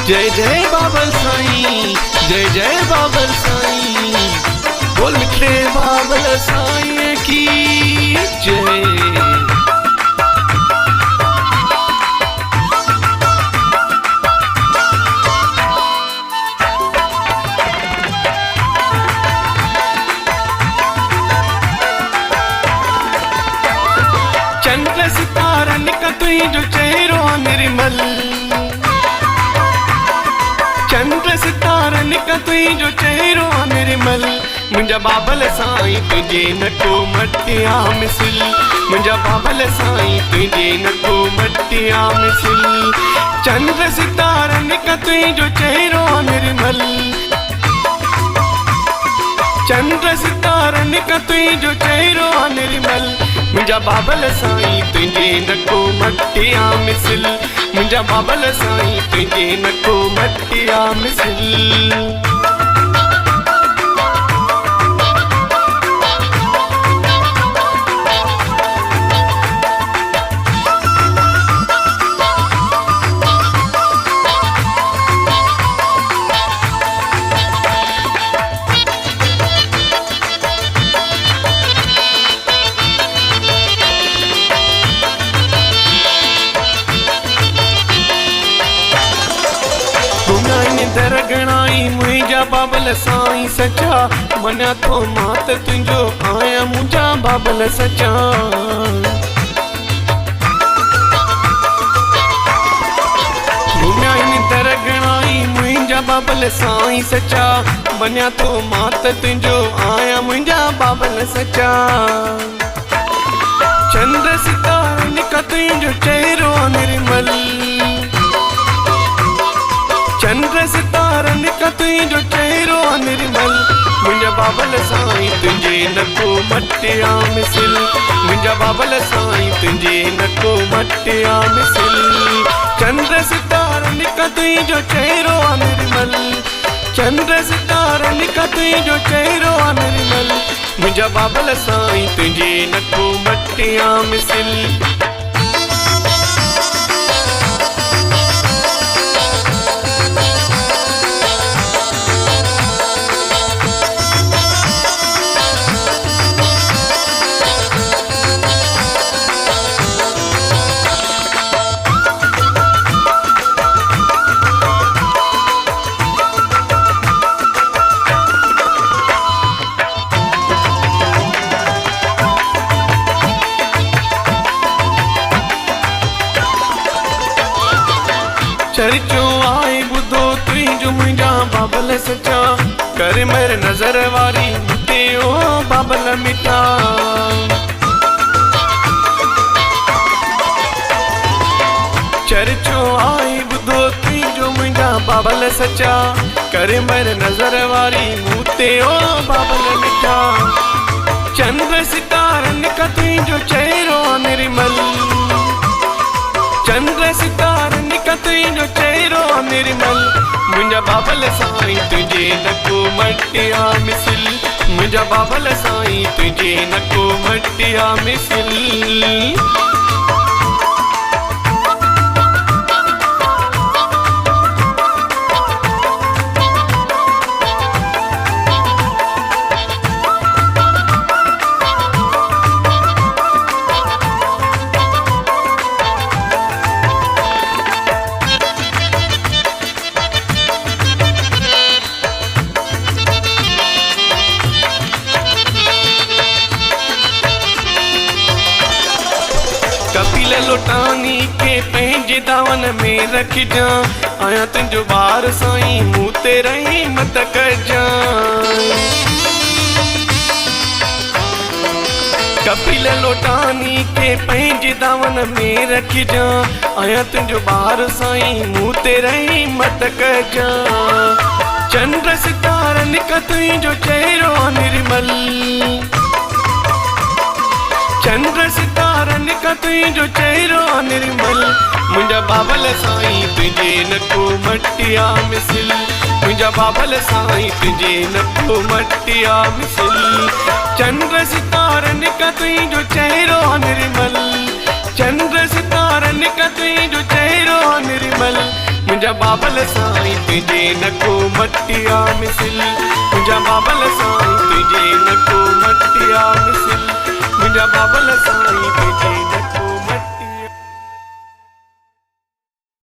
जय जय बाबल साईं, जय जय बाबल साईं, बोल मिठे बाबल साईं की जय। चंद्र सितारन का तुझो चेहरो निर्मल, चंद्र सितारन का तुझो चेहरो निर्मल, मुंहिंजा बाबल साईं तुझे न को मटिया मिसल, मुंहिंजा बाबल साईं तुझे न को मटिया मिसल। चंद्र सितारन का तुझो चेहरो निर्मल, चंद्र सितारन का तुझो चेहरो निर्मल, मुंहिंजा बाबल साईं तुझे न को मटिया मिसल, मुंहिंजा बाबल साईं तुझे न को मटिया मिसल। दरगणाई मुंहिंजा बाबल साईं सचा, मञा तो मात तुंहिंजो आया मुंहिंजा बाबल सचा। घुमियाईं दरगणाई मुंहिंजा बाबल साईं सचा, मञा तो मात तुंहिंजो आया मुंहिंजा बाबल सचा। चंद्र सितारन का तुंहिंजो चेहरो निर्मल, चंद्र सितारन का तुझो चेहरो निर्मल, मुंहिंजा बाबल साईं तुझे न को मटिया मिसल, मुंहिंजा बाबल साईं तुझे न को मटिया मिसल। चंद्र सितारन का तुझो चेहरो निर्मल, चंद्र सितारन का तुझो चेहरो निर्मल, मुंहिंजा बाबल साईं तुझे न को मटिया मिसल। चर्चो आई बुधो तुझो मुंहिंजा बाबल सचा, कर मेरे नजर वारी मिटे ओ बाबल मिटा। चर्चो आई बुधो तुझो मुंहिंजा बाबल सचा, कर मेरे नजर वारी मूते ओ बाबल मिटा। चंद्र सितारन का तुझो चेहरो निर्मल, चंद्र सितारन का तुझो चेहरो निर्मल, मुंहिंजा बाबल साईं तुझे न को मटिया मिसल, मुंहिंजा बाबल साईं तुझे न को मटिया मिसल। कपिल लोटानी के पंहिंजे दावन में रखजा, आया तुंहिंजो ॿार साईं मूं ते रहमत कजा। कपिल लोटानी के पंहिंजे दावन में रखजा, आया तुंहिंजो ॿार साईं मूं ते रहमत कजा। चंद्र सितारन का तुंहिंजो चेहरो निर्मल, चंद्र सितारन का तुझो चेहरो निर्मल, मुंहिंजा बाबल साईं तुझे न को मटिया मिसल, मुंहिंजा बाबल साईं तुझे न को मटिया मिसल। चंद्र सितारन का तुझो चेहरो निर्मल, चंद्र सितारन का तुझो चेहरो निर्मल, मुंहिंजा बाबल साईं तुंहिंजे नको मटिया मिसिल मुंहिंजा बाबल साईं तुंहिंजे नको मटिया मिसिल मुंहिंजा बाबल